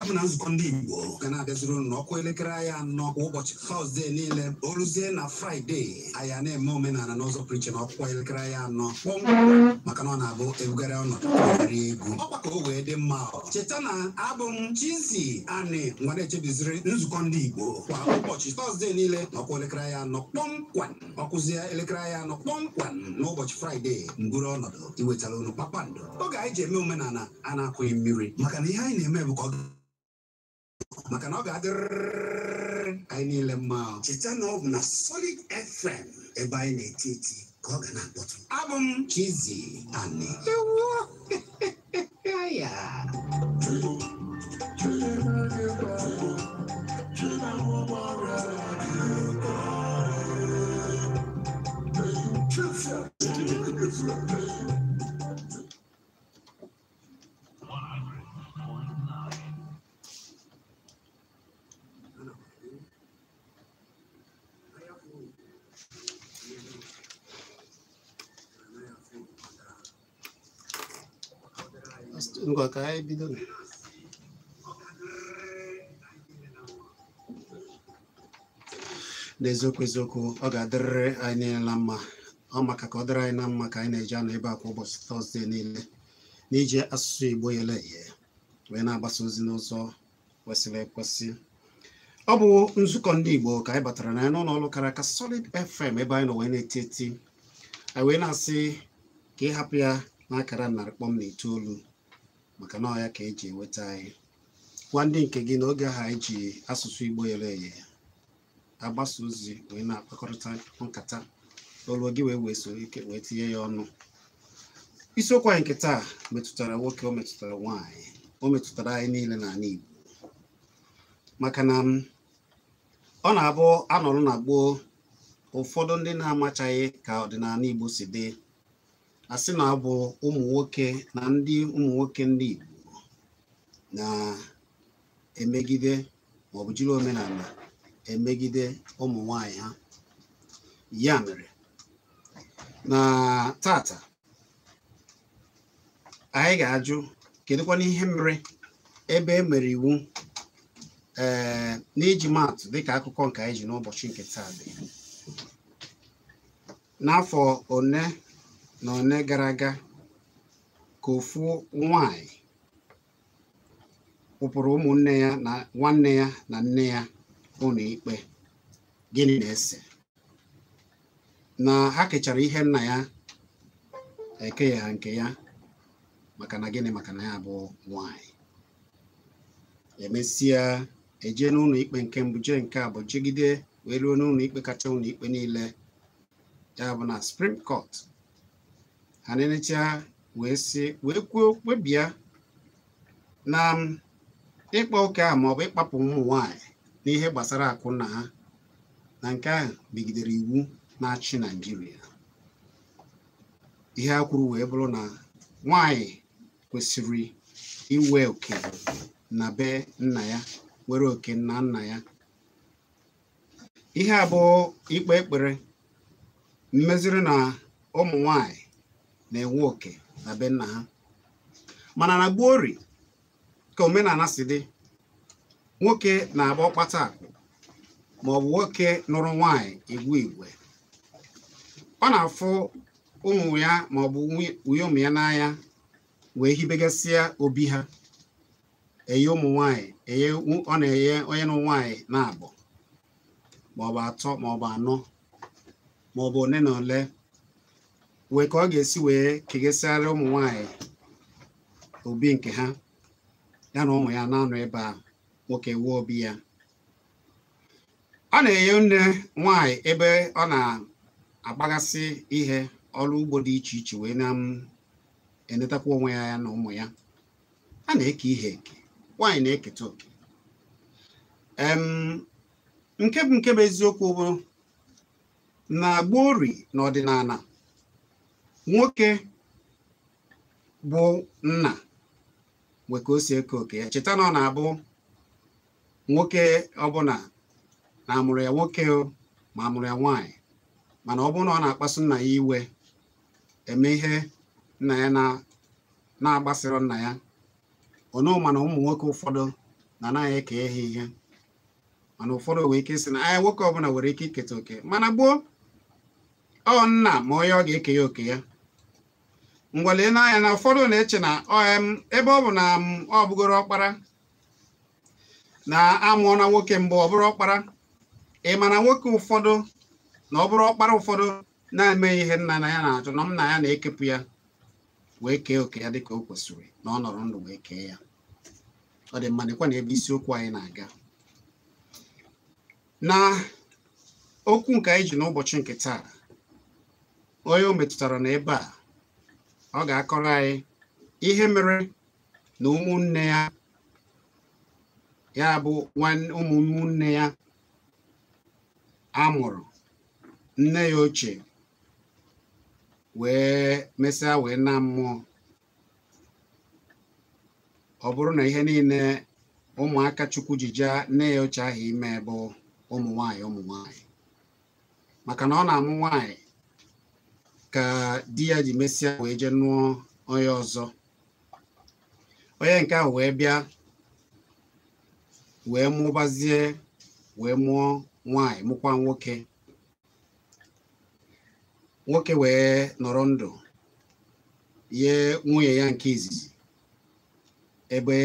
hapụ na nzukọ ndị Igbo ga na-abịaziri unu n'ọkụ elekere anyị anọ kwa ụbọchị Tọzdee niile oluzie na Fraịde anyị na-eme omenala n'ụzọ pụrụ na ọkwa elekere anyị anọ kpọmkwem maka na ọ na-abụ ebugara ọnọdụ karịa egwu ọkwa ka o wee dị mma cheta na abụ m Chizzy Ani nwa na-echebiziri nzukọ ndị Igbo kwa ụbọchị Tọzdee niile n'ọkwa elekere anyị anọ kpọmkwem ọkụzie elekere anyị anọ kpọmkwem n'ụbọchị Fraịde mburu ọnọdụ iwetara unu kpakpando oge anyị ji eme omenala a na-akwụghị mmiri maka na ihe anyị na-eme bụ maka na ọ ga-adịrịrị anyị niile mma cheta na ọ bụ na Solid FM ebe anyị na-eti eti ka ọ ga na-akpọtụ abụ m Chizzy Ani ya ngwa ka anyị bido n'eziokwu eziokwu ọ ga-adịrịrị anyị niile na mma ọ maka ka ọ dịrị anyị na mma ka anyị na-eji anọ ebe a kwa ụbọchị Tọzdee niile n'iji asụsụ Igbo yele ihe wee na-agbasa ozi n'ụzọ kwesịrị ekwesị ọ bụ nzukọ ndị Igbo ka anyị batara na ya n'ụlọ ọrụ kara aka Solid FM ebe anyị nọ wee na-eti eti anyị wee na-asị ka ị hapụ ya n'akara 100.9 maka na ọ ya ka eji enweta anyị gwa ndị nke gị n'oge ha anyị ji asụsụ Igbo yere eye agbasa ozi wee na-akpakọrịta nkata olu gị wee so ike wee tinye ya ọnụ isiokwu anyị nke taa metụtara nwoke o metụtara nwaanyị o metụtara anyị niile n'ala Igbo maka na ọ na-abụ anọrụ na gboo ụfọdụ ndị na-amachaghị ka ọdịnala Igbo si dị asị na ọ bụ ụmụ nwoke na ndị ụmụ nwoke ndị Igbo na-emegide maọbụ jiri omenala emegide ụmụ nwanyị ha ya mere na tata anyị ga-ajụ kedụkwana ihe mere ebe e mere iwu n'iji maatụ dịka akụkọ nke anyị ji n'ụbọchị nke taa dị n'afọ one na one gara aga ka ofu nwanyị kpụpụrụ ụmụnne ya na nwanne ya na nne ya ụlọ ikpe gịnị na-ese na ha kechara ihe nna ya eke ya nke ya maka na gịnị maka na ya bụ nwanyị emesịa eje n'ụlọ ikpe nke mbụ jee nke abụọ jegide wee ruo n'ụlọ ikpe kacha ụlọ ikpe niile ya bụ na Supreme Court ha na-enecha wee kwuo kpebia na ịkpa oke a maọbụ ịkpapụ ụmụ nwanyị n'ihe gbasara akụ nna ha na nke ahụ megidere iwu na-achị Naịjirịa ihe a kwuru wee bụrụ na nwanyị kwesịrị inwe oke na be nna ya nwere oke na nna ya ihe abụọ ikpe ekpere mmeziri na ụmụ nwanyị na-enwe oke na be nna ha mana na gbuori ka omenala si dị nwoke na-agba ọkpata akụ maọbụ nwoke nụrụ nwanyị egwu igwe ọ na-afụ ụmụ ya maọbụ nwunye ụmụ ya n'anya wee hibegasịa obi ha eye ụmụ nwanyị ọ na-eye onye nụ nwanyị na-abụ maọbụ atọ maọbụ anọ maọbụ one na ole wee ka ọ ga-esi wee kegesịara ụmụ nwanyị obi nke ha ya na ụmụ ya na-anọ ebe a nwoke wuo obi ya ọ na-enye nne nwanyị ebe ọ na-agbagasị ihe ọrụ ugbo dị iche iche wee na-enetakwa onwe ya na ụmụ ya a na-eke ihe eke nwanyị na-eketa oke nke bụ eziokwu bụ na gbuori na ọdịnala nwoke bụ nna nwe ka o si eke oke ya cheta na ọ na-abụ nwoke ọbụla na amụrụ ya nwoke ma amụrụ ya nwanyị mana ọ bụrụ na ọ na-akpasu nna ya iwe eme ihe nna ya na-agbasịrị nna ya ọnụ mana ụmụ nwoke ụfọdụ na anaghị eke ihe ihe mana ụfọdụ wee ike sị na anyị nwoke ọbụla nwere ike iketa oke mana gboo ọ nna ma onye ọ ga-eke ya oke ya ngwale n'anya na ụfọdụ na-eche na ebe ọ bụ na ọ bụgoro ọkpara na amụọ na nwoke mbụ ọ bụrụ ọkpara ị ma na nwoke ụfọdụ na ọ bụrụ ọkpara ụfọdụ na-eme ihe nna na ya na-achọ na nna ya na-ekepụ ya wee kee oke ya dịka o kwesịrị na ọ nọrọ ndụ wee kee ya. Ọ dị mma nekwa na ebe isiokwu anyị na-aga na okwu nke anyị ji n'ụbọchị nke taa onye o metụtara na ebe a ọ ga-akọrọ anyị ihe mere na ụmụnne ya bụ ụmụnne ya amụrụ nne ya ochie wee mesịa wee na mmụọ. Ọ bụrụ na ihe niile ụmụaka Chukwu ji jaa nne ya ochie ahụ ime bụ ụmụ nwanyị maka na ọ na-amụ nwanyị ka di ya ji mesịa wee jee nụọ onye ọzọ. Onye nke ahụ wee bịa wee mụbazie wee mụọ nwanyị mụkwa nwoke wee nọrọ ndụ ye nwunye ya nke izizi ebe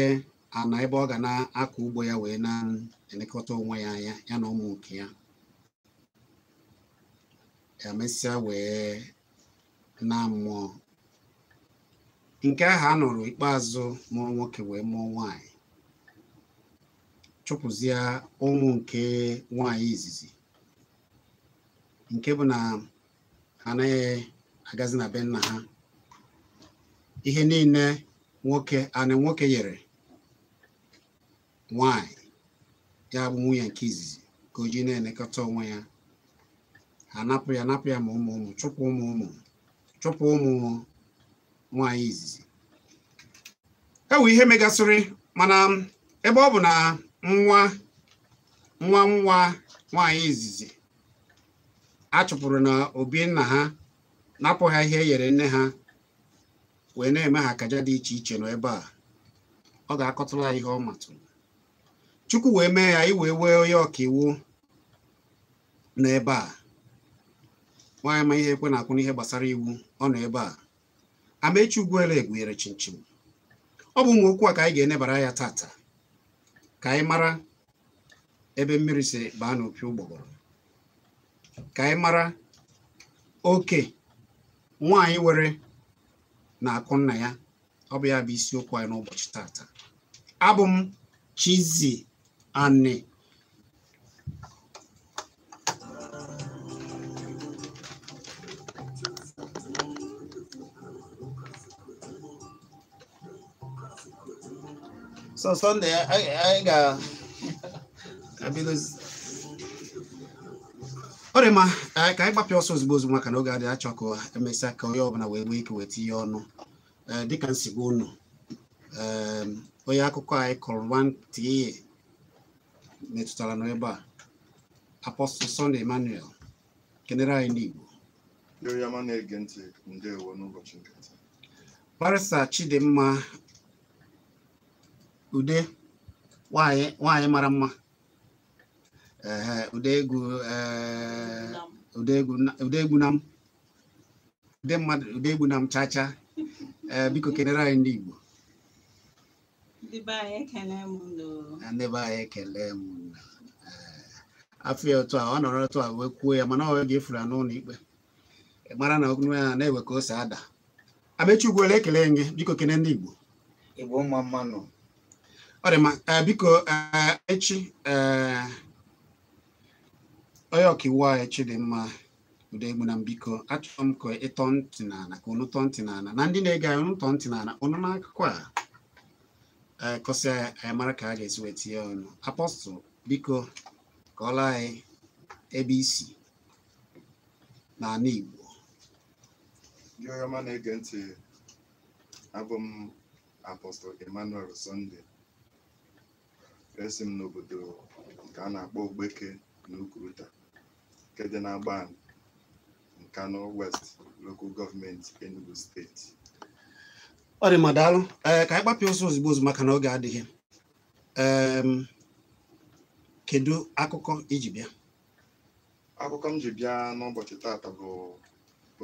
ọ ga na-akọ ugbo ya wee na-elekọta onwe ya anya ya na ụmụ nke ya. Emesịa wee na mmụọ nke ahụ a nụrụ ikpeazụ mụọ nwoke wee mụọ nwanyị chụpụzie ụmụ nke nwanyị izizi nke bụ na anaghị agazi na be nna ha. Ihe niile nwoke nyere nwanyị ya bụ nwunye nke izizi ka o ji na-elekọta onwe ya. Anapụ ya ma ụmụ chụpụ ụmụ nwanyị izizi. Ewu ihe megasịrị mana ebe ọ bụ na nwa nwanyị izizi a chụpụrụ na obi nna ha napụ ha ihe nyere nne ha wee na-eme ha akaja dị iche iche nọ ebe a. Ọ ga-akọtụrụ ya ihe ọ matụrụ. Chukwu wee mee ya iwee wee onye ọkaiwu n'ebe a. Nwaanyị ma ihe ekwe na-akwụ n'ihe gbasara iwu ọ nọ ebe a. Amaechi Ugwuele egwunyere chinchin. Ọ bụ ụmụ okwu a ka anyị ga-enebara ya tata ka anyị mara ebe mmiri si baa n'opi ụgbọgọrọ, ka anyị mara oke nwaanyị were na-akụ nna ya. Ọ bụ ya bụ isiokwu anyị n'ụbọchị tata. Abụ m Chizzy Ani. So Sunday I ga ọ dị mma ka anyị gbapịa ọsọ ozugbo maka na oge adịghị achọ ka emesịa ka onye ọbụla wee nwee ike weta ihe ọnụ dịka nsigbu unu. Onye akụkọ anyị kọrọ nwantị ihe metụtara n'ebe a Apostle Sunday Emmanuel kenere anyị n'Igbo. na-ege ntị ndewo n'ụbọchị nke taa. Barịsta Chidimma Ude nwanyị mara mma ude egwu nam chacha biko kenere anyị ndị Igbo. Ndị be anyị ekele m afọ ya otu a ọ nọrọ otu a wee kwuo ya mana ọ ga-efuru ya n'ụlọ ikpe mara na ọgụnụ ya na-ewe ka o si ada. Amaechi Ugwuele ekele gị biko kene ndị Igbo. Igbo mma mmanụ. Ọ dị mma biko echi onye ọkaiwu anyị Chidimma Ude egbu na mbiko achọrọ m ka ịtọ ntị n'ala ka unu tọọ ntị n'ala na ndị na-ege anyị unu tọọ ntị n'ala unu n'akụkụ a kọsị anyị mara ka a ga-esi wee tinye ọnụ. Apọstụl biko kọọla anyị ebe isi n'ala Igbo. Ndị ọma na-ege ntị, abụ m Apostle Emmanuel Sunday. Esi m n'obodo nke a na-akpọ Ogbeke na Ukwuruta nke dị n'Agban, Nkanu West Local Government, Enugu Steeti. Ọ dị mma daalụ ka anyị gbapịa ọsọ ozugbo maka na oge adịghị. kedu akụkọ iji bịa? Akụkọ m ji bịa n'ụbọchị taata bụ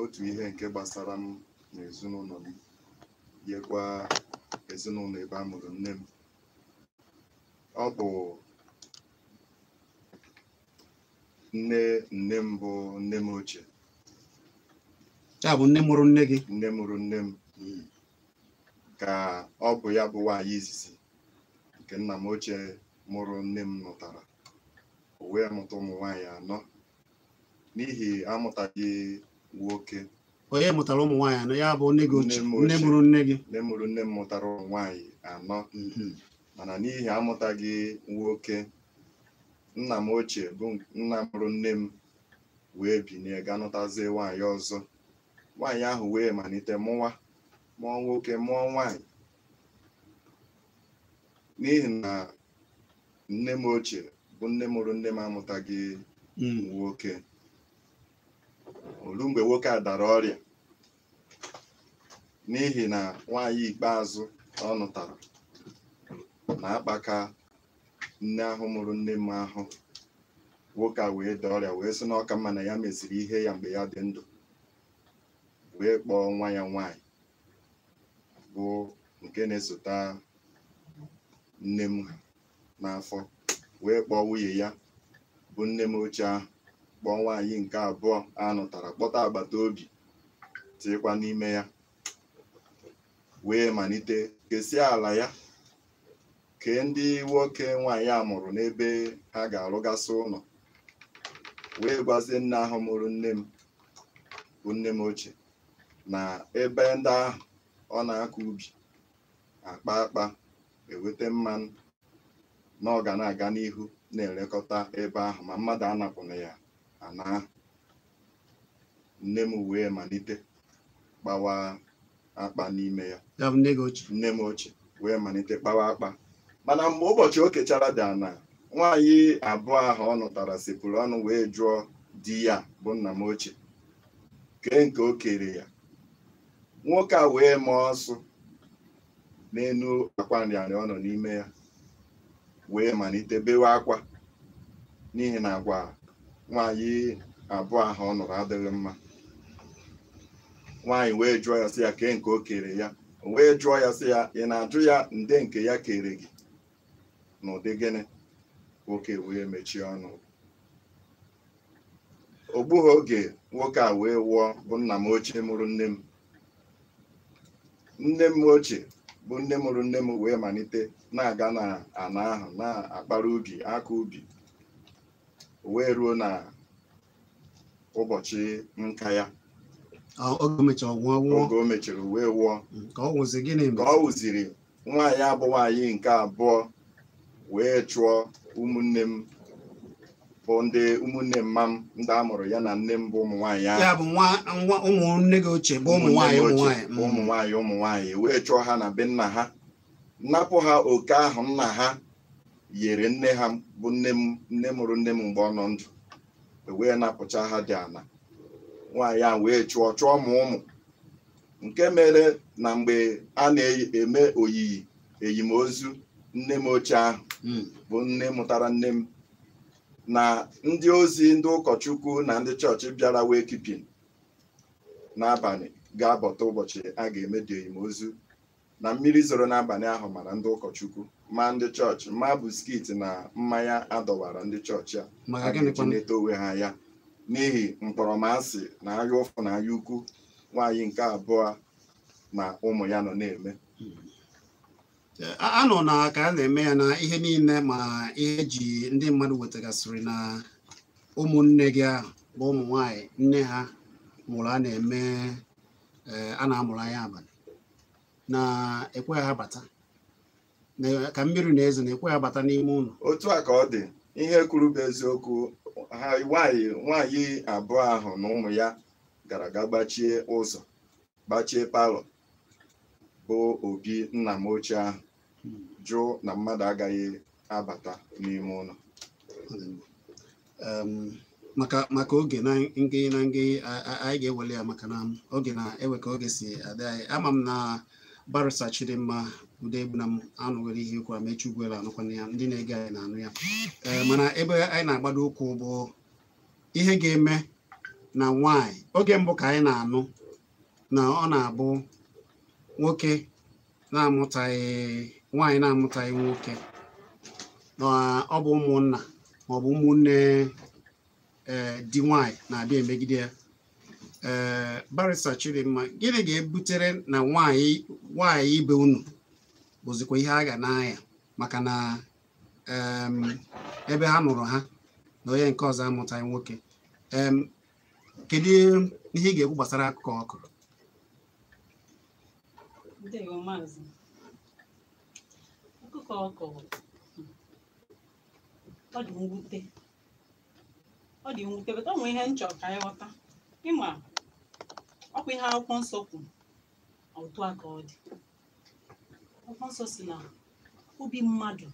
otu ihe nke gbasara m n'ezinụlọ m, yekwa ezinụlọ ebe a mụrụ nne m. Ọ bụ nne m bụ nne m ochie. Ya bụ nne mụrụ nne gị? Nne mụrụ nne m, ka ọ bụ ya bụ nwaanyị izizi nke nna m ochie mụrụ nne m nụtara. O wee mụta ụmụ nwaanyị 4 n'ihi amụtaghị nwoke. Onye mụtara ụmụ nwaanyị 4? Ya bụ nne gị ochie, nne mụrụ nne gị? Nne mụrụ nne m mụtara ụmụ nwaanyị 4, mana n'ihi amụtaghị nwoke, nna m ochie bụ nna mụrụ nne m wee binie ga nụtazie nwaanyị ọzọ. Nwaanyị ahụ wee malite mụọ nwoke mụọ nwaanyị. N'ihi na nne m ochie bụ nne mụrụ nne m amụtaghị nwoke, olu mgbe nwoke a dara ọrịa, n'ihi na nwaanyị ikpeazụ ọ nụtara na-akpaka nne ahụ mụrụ nne m ahụ. Nwoke a wee daa ọrịa, wee sị na ọ ka mma na ya meziri ihe ya mgbe ya dị ndụ, wee kpọọ nwa ya nwaanyị bụ nke na-esota nne m n'afọ, wee kpọọ nwunye ya bụ nne m ochie ahụ, kpọọ nwaanyị nke abụọ anụtara, kpọta agbata obi tinyekwa n'ime ya, wee malite kesie ala ya, kee ndị nwoke nwaanyị a mụrụ n'ebe ha ga-arụgasị ụlọ, wee gwazie nne ahụ mụrụ nne m bụ nne m ochie na ebe ndị ahụ ọ na-akọ ubi, akpa eweta mmanụ, na ọ ga na-aga n'ihu na-elekọta ebe ahụ, ma mmadụ anapụna ya ana ahụ. Nne m wee malite kpawa akpa n'ime ya. Ya bụ nne gị ochie? Nne m ochie wee malite kpawa akpa. Mana mgbe ụbọchị o kechara dị ana, nwaanyị abụọ ahụ ọ nụtara sepụrụ ọnụ wee jụọ di ya bụ nna m ochie kee nke o kere ya. Nwoke a wee maa ọsụ n'elu akwa nrịanrịa ọ nọ n'ime ya, wee malite bewe akwa, n'ihi na agwa nwaanyị abụọ ahụ ọ nụrụ adịghị mma. Nwaanyị wee jụọ ya sị ya kee nke o kere ya. O wee jụọ ya sị ya, ị na-ajụ ya nde nke ya kere gị n'ụdị gịnị? Nwoke wee mechie ọnụ. O gbughị oge nwoke a wee wụọ bụ nna m ochie mụrụ nne m. Nne m ochie bụ nne mụrụ nne m wee malite na-aga na ana ahụ na-akpara ubi, aka ubi. O wee ruo na ụbọchị nka ya, oge o mechara nwụọ. Oge o mechara wee wụọ. Ka ọ wụzi gịnị? Ka ọ wụziri, nwaanyị abụ nwaanyị nke abụọ wee chụọ ụmụnne m bụ ndị ụmụnne mma m ndị a mụrụ ya na nne m bụ ụmụ nwaanyị ahụ. Ya bụ ụmụnne gị ochie bụ ụmụ nwaanyị wee chụọ ha na be nna ha, napụ ha oke ahụ nna ha nyere nne ha bụ nne mụrụ nne m mgbe ọ nọ ndụ. Wee napụcha ha dị ana. Nwaanyị a wee chụọ ma ụmụ, nke mere na mgbe a na-eme oyiyi eyimozu nne m ochie ahụ bụ nne mụtara nne m, na ndị ozi ndị ụkọchukwu na ndị chọọchị bịara wee kipin n'abalị ga-abọta ụbọchị a ga-eme dị eyimozu, na mmiri zoro n'abalị ahụ mara ndị ụkọchukwu ma ndị chọọchị ma biskit na mmanya adọwara ndị chọọchị a na-eto onwe ha ya, n'ihi mkpọrọmasị na anya ụfụ na anya ukwu nwaanyị nke abụọ na ụmụ ya nọ na-eme. Anọ na ka a na-eme ya na ihe niile, ma ihe ji ndị mmadụ wetagasịrị na ụmụnne gị ahụ bụ ụmụ nwaanyị nne ha mụrụ, a na-eme a na-amụrụ anya abalị na-ekwe ha bata, ka mmiri na-ezo na-ekwe ha bata n'ime ụlọ. Otu a ka ọ dị. Ihe kwuru bụ eziokwu. Ha nwaanyị abụọ ahụ na ụmụ ya gara ga gbachie ụzọ, gbachie palọ bụ obi nna m ochie ahụ, jụ na mmadụ agaghị abata n'ime ụlọ. Maka oge na nge anyị ga-ewele ya, maka na oge na-ewe ka oge si adị anyị. Ama m na Barrister Chidimma ude egbu na m anụghịrị ihe kwara mechi ugwuela anụkwana ya ndị na-ege anyị na-anụ ya mana ebe anyị na-agbado ụkwụ bụ ihe ga-eme na nwaanyị oge mbụ ka anyị na-anụ na ọ na-abụ nwoke na-amụtaghị nwaanyị na-amụtaghị nwoke na ọ bụ ụmụnna maọbụ ụmụnne di nwaanyị na-abịa emegide ya Barrister Chidimma gịnị ga-ebutere na nwaanyị ibe unu bụzikwa ihe a ga n'anya maka na ebe ha nụrụ ha na onye nke ọzọ amụtaghị nwoke kedu ihe ị ga-ekwu gbasara akụkọ ọkụ? Akụkọ ọkụ ọ dị mwute bata onwe ihe nchọ ka anyị ghọta ịma ọkwa ihe akwụkwọ nsọ kwuru otu aka ọ dị. Akwụkwọ nsọ si na obi mmadụ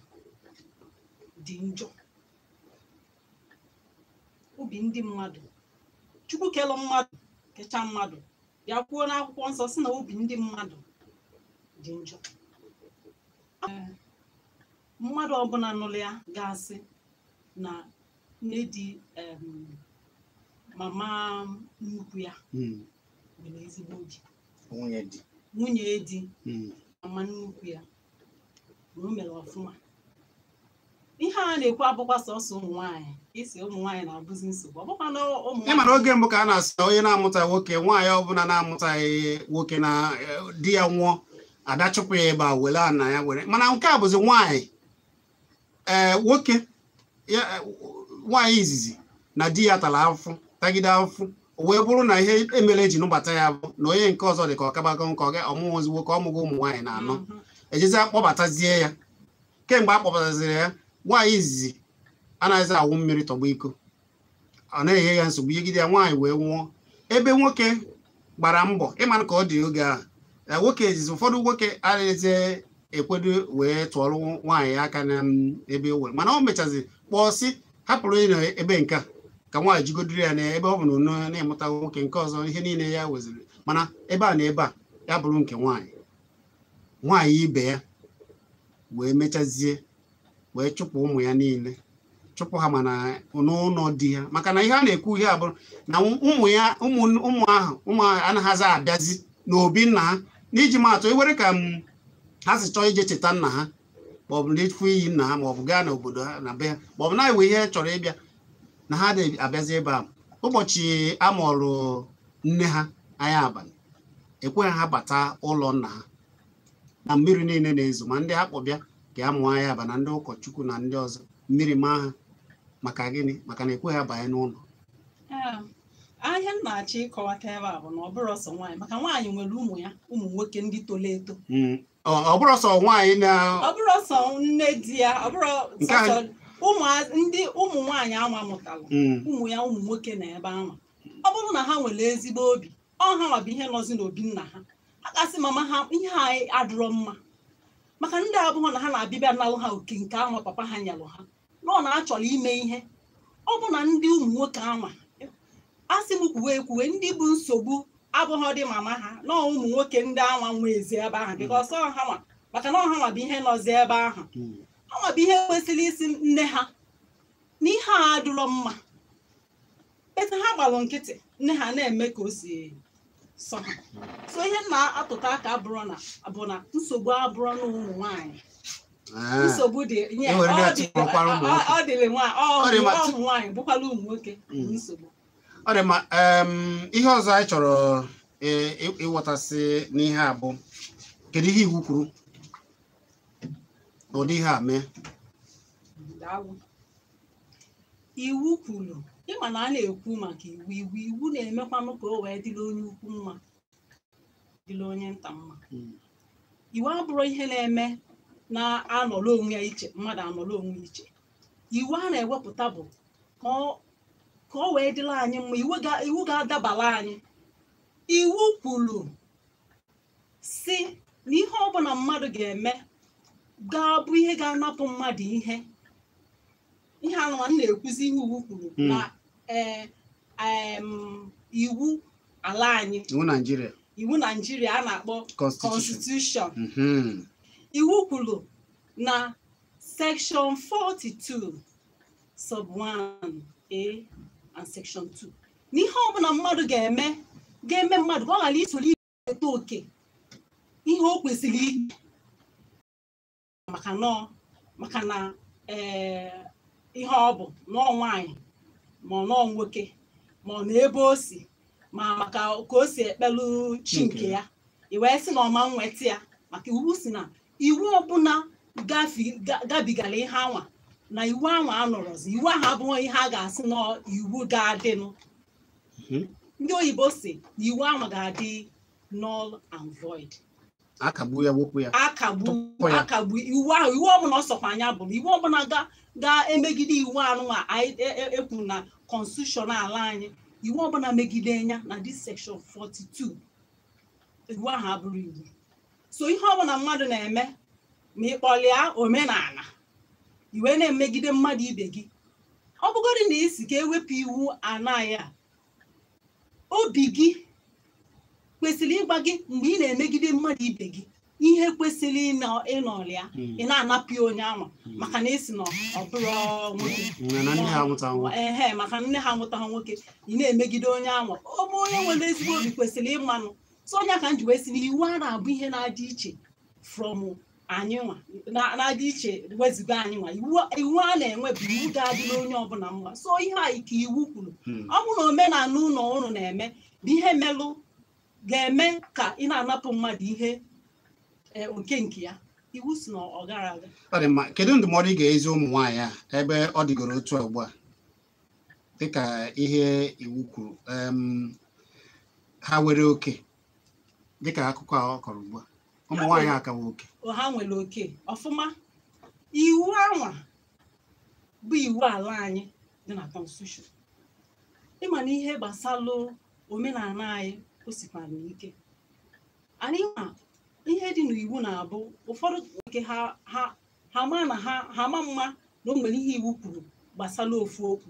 dị njọ, obi ndị mmadụ Chukwu kelụ mmadụ kecha mmadụ ya kwuo n'akwụkwọ nsọ si na obi ndị mmadụ dị njọ. Mmadụ ọbụla nụrụ ya ga-asị na nne di mama nnukwu ya nwere ezigbo di, nwunye di mama nnukwu ya na o mere ọfụma. Ihe a na-ekwu abụkwa sọsọ ụmụ nwaanyị, isi ụmụ nwaanyị na-abụzi nsogbu, ọ bụkwa na ụmụ nwaanyị. Ịmara oge mbụ ka a na-asị na onye na-amụtaghị nwoke nwaanyị ọbụla na-amụtaghị nwoke na di ya nwụọ ada chụpụ ya ebe a were ana ya were, mana nke a bụzi nwaanyị nwoke nwaanyị izizi na di ya tara afụfụ tagide afụfụ wee bụrụ na ihe emere eji nụbata ya bụ na onye nke ọzọ dị ka ọkabago nke ọ ga-ọmụzi nwoke ọmụgo ụmụ nwaanyị na anọ ejezi akpọbatazie ya. Kemgbe a kpọbataziri ya nwaanyị izizi anaghịzi awụ mmiri tọgbọ iko, ọ na-enye ya nsogbu yegide ya nwaanyị wee nwụọ. Ebe nwoke gbara mbọ ịmana ka ọ dị oge a nwoke ezizi ụfọdụ nwoke adịghịzi ekwedo wee tụọrọ nwaanyị aka na ebe o were, mana o mechazi kpọọ si hapụrụ na ebe nke a ka nwaanyị jigodoro ya na ebe ọ bụ na na-emụta nwoke nke ọzọ ihe niile ya weziri, mana ebe a na ebe a ya bụrụ nke nwaanyị ibe ya wee mechazie wee chụpụ ụmụ ya niile, chụpụ ha mana n'ụlọ di ya, maka na ihe a na-ekwu ihe abụrụ na ụmụ ahụ anaghịzi abịazi n'obi nna ha. N'iji maatụ ewere ka ha si chọọ ije cheta nna ha maọbụ na-efu iyi nna ha maọbụ gaa n'obodo ha na be ha maọbụ na-ewe ihe chọrọ ịbịa na ha abịazi ebe a ụbọchị amụrụ nne ha anya abalị ekweghị ha bata ụlọ nna ha na mmiri niile na-ezo ma ndị akpọbịa ka a mụọ anya aba na ndị ụkọchukwu na ndị ọzọ mmiri maa ha. Maka gịnị? Maka na ekweghị abanye n'ụlọ. Ahịa m na-achọ ịkọwata ebe a bụ na ọ bụrụ ọsọ nwaanyị, maka nwaanyị nwere ụmụ ya ụmụ nwoke ndị tolo eto. Ọ bụrụ ọsọ nwaanyị na ọ bụrụ ọsọ nne di ya, ọ bụrụ sọsọ ụmụ nwaanyị anwa mụtara ụmụ ya ụmụ nwoke na ebe anwa. Ọ bụrụ na ha nwere ezigbo obi, ọ ha nwa bụ ihe nọzi n'obi nna ha, ha gasị mama ha ihe ha adịrọ mma, maka ndị abụghị na ha na-abịbịa nalụ ha oke nke anwa papa ha nyalụ ha nọ na achọrọ ime ihe. Ọ bụ na ndị ụmụ nwoke anwa asị m kwuwe ndị bụ nsogbu abụghị dị mama ha na ụmụ nwoke ndị anwa nwe ezi ebe ahụ bikọs ọha nwa, maka na ọha nwa bụ ihe nọzi ebe ahụ, ọnwa bụ ihe kwesịrị isi nne ha na ihe a adụrọ mma. Ete ha gbalụ nkịtị nne ha na-eme ka o si sọ ha. So ihe na-atụta aka bụ na nsogbu abụrụ na ụmụ nwaanyị, nsogbu dị ọ dịrị ụmụ nwaanyị bụkwala ụmụ nwoke nsogbu. Ọ dị ma ihe ọzọ anyị chọrọ ịghọtasị n'ihe a bụ kedu ihe iwu kwuru ụdị ihe a mee? Iwu kwuru ịma na a na-ekwu maka iwu na-emekwanụ ka o wee dịrị onye ukwu mma dịrị onye nta mma. Iwu abụrụ ihe na-eme na-anọrọ onwe ya iche, mmadụ anọrọ onwe iche. Iwu a na-ewepụta bụ ka o wee dịrị anyị mma, iwu ga-adabara anyị. Iwu kwuru si na ihe ọbụla mmadụ ga-eme ga-abụ ihe ga-anapụ mmadụ ihe anụmanụ na-ekwuzi ihe iwu kwuru na iwu ala anyị, iwu Naịjirịa a na-akpọ Constitution. iwu kwuru na section 42 sub 1a and section 2 n'ihe ọbụla mmadụ ga-eme mmadụ ka ọ ghara isoli ete oke ihe o kwesịrị ihe maka na ihe ọ bụ nọọ nwaanyị ma ọ nọọ nwoke ma ọ na-ebe o si ma maka ka o si ekpelu chi nke ya iwee sị na ọma nweta ya maka iwu si na iwu ọbụla gabigara ihe anwa na iwu anwa anọrọzi iwu ahụ abụghị ihe a ga-asị na iwu ga-adịnụ ndị oyibo si na iwu anwa ga-adị null and void akagbu ya wepụ ya akagbu iwu ahụ iwu ọbụla ọ sọkwa anya bụ iwu ọbụla ga-emegide iwu anụnwa ekwu na constitution ala anyị iwu ọbụla megide anya na this section 42 iwu ahụ abụrụ iwu so ihe ọbụla mmadụ na-eme ma ịkpọlịa omenala iwe na-emegide mmadụ ibe gị ọ bụgodị na isi ka ewepụ iwu anaghị a obi gị kwesịrị ịgba gị mgbe ị na-emegide mmadụ ibe gị ihe kwesịrị ịnọlịa ị na-anapụ onye anwa maka na esi na ọ bụrụ nwoke maka nne ha nwụtaghị nwoke ị na-emegide onye anwa ọ bụ onye nwere ezigbo obi kwesịrị ịmanụ so onye ka m ji wee sị na iwu a na-abụ ihe na-adị iche from anyị nwa na-adị iche weziga anyị nwa iwu a na-enwe bụ iwu ga-adị n'onye ọbụla mma so ihe anyị ka iwu kwuru ọ bụ na omenala ụlọ ụrụ na-eme bụ ihe melụ ga-eme ka ị na-anapụ mmadụ ihe nke ya iwu si na ọ gara aga. Ọ dị mma, kedu ndụmọdụ ị ga-ezi ụmụ nwaanyị a ebe ọ dịgoro otu ugbu a dịka ihe iwu kwuru ha nwere oke dịka akụkọ a ọ kọrọ ugbu a ụmụ nwaanyị akawa oke ha nwere oke ọfụma iwu anwa bụ iwu ala anyị dị na constitution ịma na ihe gbasalụ omenala anyị o sikwara n'ike anyị ma ihe dị n'iwu na-abụ ụfọdụ nke ha ma na ha ma mma na o nwere ihe iwu kwuru gbasara ofu okwu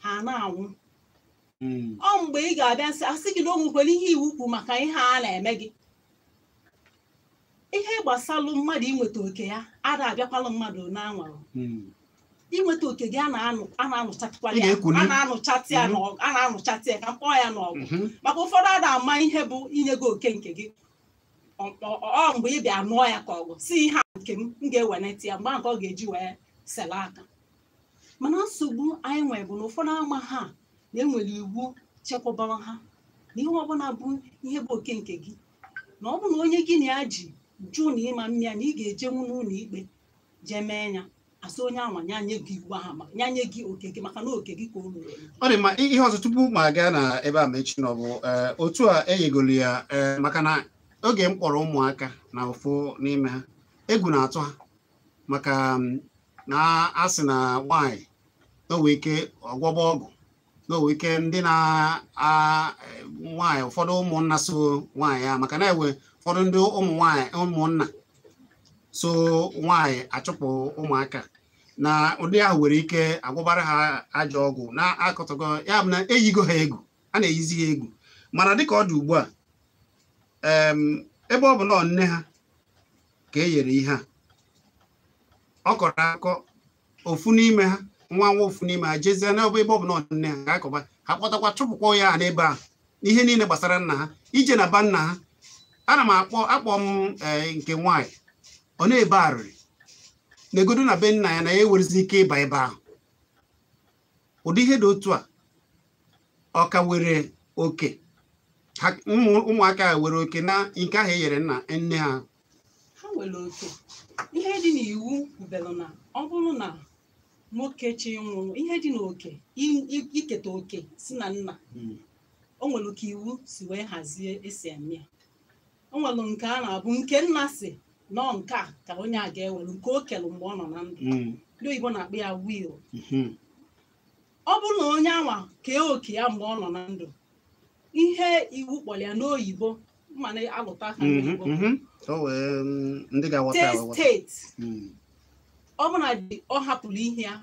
ha na-anwụ ọ mgbe ị ga-abịa asị gị na o nwekwara ihe iwu kwuru maka ihe a na-eme gị ihe gbasalụ mmadụ inweta oke ya a na-abịakwala mmadụ na-anwarụ inweta oke gị a na-anụchatị ya ka mkpọ ya n'ọgụ maka ụfọdụ a na-ama ihe bụ inye gị oke nke gị ọ mgbe ị bịa nụọ ya ka ọgụ si ihe nke m ga-eweneta ya mgbe nke ọ ga-eji wee sela aka mana nsogbu anyị nwere bụ na ụfọdụ ama ha na-enwere iwu chekwabara ha na ihe ọbụla bụ ihe bụ oke nke gị na ọ bụ na onye gị na ya ji jụ na ịma mmịa na ị ga-ejenwu n'ụlọ ikpe jee mee ya asị onye anwa nyanye gị iwu ahụ nyanye gị oke gị maka na oke gị ka o mere. Ọ dị mma, ihe ọzọ tupu ma gaa na ebe a mechi na ọ bụ otu a enyegolu ya maka na oge m kpọrọ ụmụaka na ụfụ n'ime ha egwu na-atụ ha maka na asị na nwaanyị n'owe ike ọgwọba ọgwụ n'owe ike ndị na nwaanyị ụfọdụ ụmụnna so nwaanyị ya maka na enwe ụfọdụ ndị ụmụnna so nwaanyị achụpụ ụmụaka na ụdị ahụ nwere ike agwọbara ha ajọ ọgwụ na-akọtọgo ya bụ na eyigo ha egwu a na-eyizi ha egwu mana dịka ọ dị ugbu a ebe ọ bụ na nne ha ka e nyere ihe a ọ kọrọ akọ ofu n'ime ha nwa ofu n'ime ha jezie n'ebe ọ bụ na nne ha ga-akọba ha kpọtakwa chụpụkwa ya n'ebe a ihe niile gbasara nna ha ije na ba nna ha ana m akpọ m nke nwaanyị ọ na-ebe arịrị na-egodo na be nna ya na ya ewerezi ike ịba ebe ahụ ụdị ihe dị otu a ọ ka were oke ụmụaka were oke na nke ahụ enyere nne ha nwere oke ihe dị n'iwu kwubelu na ọ bụrụ na nwoke chi nwụrụ ihe dị n'oke iketa oke si na nna o nwere ka iwu si wee hazie esi eme ya o nwere nke a na-abụ nke nna si nọ nke a ka onye a ga-ewere nke o kelu mgbe ọ nọ na ndụ ndị oyibo na-akpọ ya will ọ bụrụ na onye anwa kee oke ya mgbe ọ nọ na ndụ ihe iwu kpọrọ ya n'oyibo mana agụta aka n'oyibo steeti ọ bụ na ọ hapụrụ ihe ya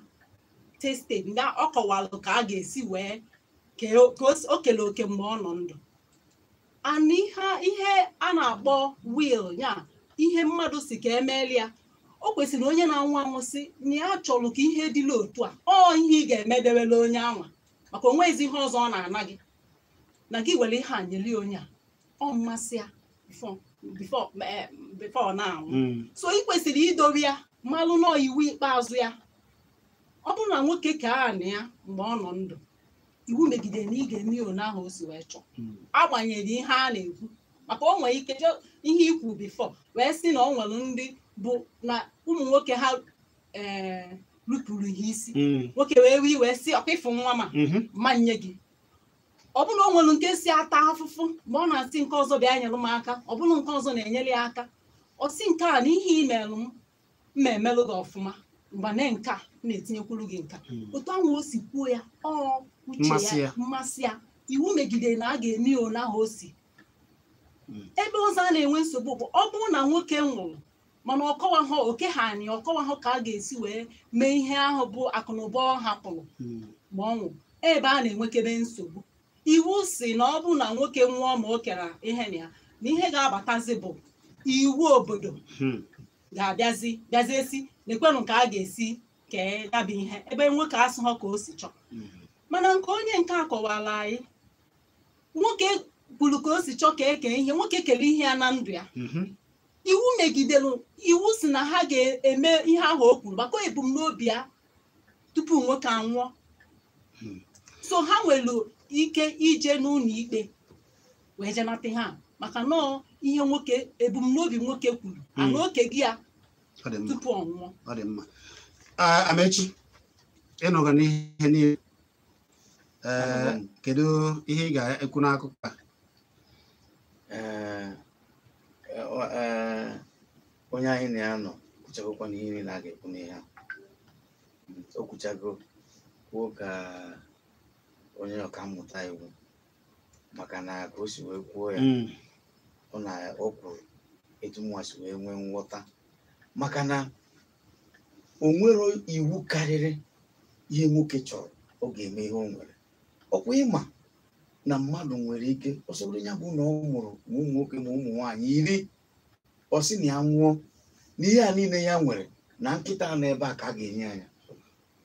steeti ndị ọ kọwalụ ka a ga-esi wee o kele oke mgbe ọ nọ ndụ ana ihe a na-akpọ will ya ihe mmadụ si ka emeeli ya o kwesịrị onye na-anwụ anwụ sị na ya chọrọ ka ihe dịla otu a ọ ihe ị ga-emedewela onye anwa maka onwezi ihe ọzọ ọ na-ana gị na gị were ihe a nyeli onye a ọ mmasị ya before na-anwụ so ị kwesịrị idobe ya malụ nọ iwu ikpeazụ ya ọ bụrụ na nwoke ka a na ya mgbe ọ nọ ndụ iwu megide na ị ga-eme one ahụ o si wee chọọ agbanyeghị ihe a na-ekwu maka o nwere ike ihe ikwu bifo wee sị na ọ nwere ndị bụ na ụmụ nwoke ha rupụrụ ha isi nwoke wee sị ọkwa ịfụ nwa ma nye gị ọ bụrụ o nwere nke si ata afụfụ mgbe ọ na-asị nke ọzọ bịa nyere m aka ọ bụrụ nke ọzọ na-enyere ya aka ọ sị nke a na ihe imelụ mma emelụ gị ọfụma mgbe na nke a na-etinyekwuru gị nka otu ahụ o si kwuo ya ọ uche ya mmasị ya iwu megide na a ga-eme ya one ahụ o si ebe ọzọ a na-enwe nsogbu bụ ọ bụrụ na nwoke nwụrụ mana ọkọwa ha oke ha anyị ọkọwa ha ka a ga-esi wee mee ihe ahụ bụ akụnụba ọ hapụrụ ma ọ nwụ ebe a na-enwekebe nsogbu iwu si na ọ bụ na nwoke nwụọ ma o kere ihe na ya na ihe ga-abatazi bụ iwu obodo bịaziesi na-ekwenụ ka a ga-esi kee ya bụ ihe ebe nwoke asụ ha ka o si chọọ mana nke onye nke a kọwara anyị nwoke kwuru ka o si chọọ ka eke ihe nwoke kere ihe ya na ndụ ya iwu megidere iwu si na ha ga-eme ihe ahụ o kwuru maka ebumnobi ya tupu nwoke anwụọ so ha nwere ike ije n'ụlọ ikpe wee jenata ha maka nọọ ihe nwoke ebumnobi nwoke kwuru ana oke gị ya tupu ọ nwụọ. Ọ dị mma. Amechi ịnọga n'ihe niile kedu ihe ị ga-ekwu n'akụkọ a? Onye anyị na-anọ kwuchagokwa n'ihe niile a ga-ekwu n'ihe a o kwuchago kwuo ka onye ọka mmụta iwu maka na ka o si wee kwuo ya ọ na o kwuru etu nwa si wee nwee nghọta maka na o nwere iwu karịrị ihe nwoke chọrọ ọ ga-eme ihe o nwere ọkwa ịma na mmadụ nwere ike ọsọbụrụ ya bụ na ọ mụrụ ma ụmụ nwoke ma ụmụ nwaanyị 10 ọ sị na ya nwụọ na ihe a niile ya nwere na nkịta na ebe a ka a ga-enye anya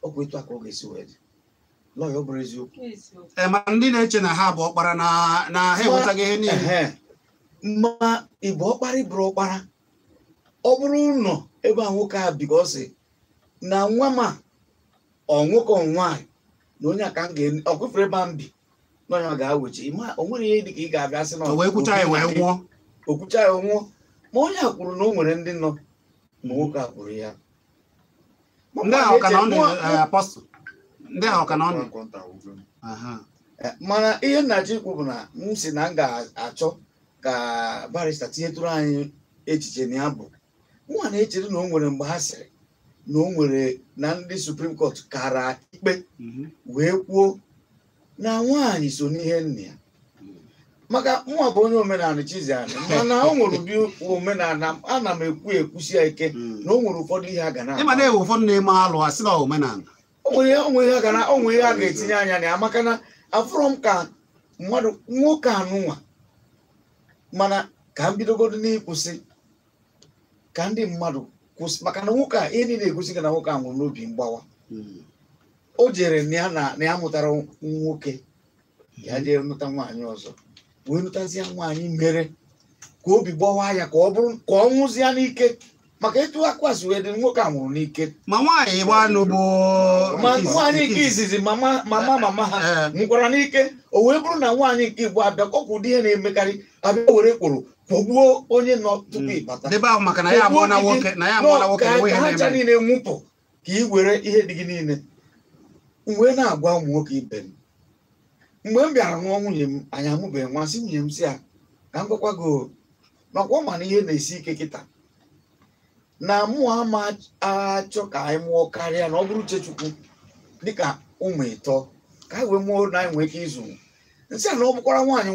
ọkwa etu a ka ọ ga-esi wee dị lọya ọ bụrụ eziokwu ma ndị na-eche na ha bụ ọkpara na ha enwetaghị ihe niile ma ịbụ ọkpara ịbụrụ ọkpara ọ bụrụ ụlọ ebe a nwoke a bi ka ọ sị na nwa ma ọ nwoke ọ nwaanyị na onye aka ọkwụfere ebe a m bi na onye ga-awechi o nwere ihe dị ka ị ga-abịa sị na okwucha ya wee nwụọ okwucha ya nwụọ ma onye a kwuru na o nwere ndị nọ ma nwoke a kwuru ya ndị ahụ ka na ọ na-apọstụ ndị ahụ ka na ọ na mana ihe nnachi ikwu bụ na m si na m ga-achọ ka barista tinyetụrụ anyị echiche na ya bụ nwa na-echere na o nwere mgbe ha sịrị na o nwere na ndị Supreme Court kara ikpe wee kwuo na nwaanyị so n'ihe nna ya maka nwa bụ onye omenala Chiziani mana o nwere ụdị omenala ana m ekwusi ya ike na o nwere ụfọdụ ihe a ga na-ama ịma na-ewe ụfọdụ na-eme alụ asị na omenala onwe ihe a ga-etinye anya na ya maka na afụrọ m ka mmadụ nwoke anụnwa mana ka m bidogodo n'ịkwụsị ka ndị mmadụ kwụsị maka na nwoke a ihe niile egosi gị na nwoke a nwụrụ n'obi mgbawa o jere na ya mụtara nwoke ya jere nụta nwaanyị ọzọ wee nụtazie nwaanyị mere ka obi gbawa ya ka ọ bụrụ ka ọ nwụzie n'ike maka etu akwasị wee dị nwoke a nwụrụ n'ike ma nwaanyị gbanụ bụ nwaanyị nke izizi mama ha nwụkwara n'ike o wee bụrụ na nwaanyị nke Igbo abịa ọkwụ ụdị ihe na-emekarị abịa were kwụrụ kwọgbuo onye nọ tupu ịbata ebe ahụ maka na ya amụọ na nwoke ka ha ncha niile nwụpụ ka ị were ihe dị gị niile mgbe na-agwa ụmụ nwoke ibe m mgbe m bịara nụọ nwunye m anyị amụbeghị nwa sị nwunye m si ya ka m gwakwa gị makwa ọ ma na ihe na-esi ike kịta na mụ ama achọ ka anyị mụọ karịa na ọ bụrụ Uchechukwu dịka ụmụ 3 ka anyị wee mụọ na anyị nwee ike ịzụ nsị a na ọ bụkwara nwaanyị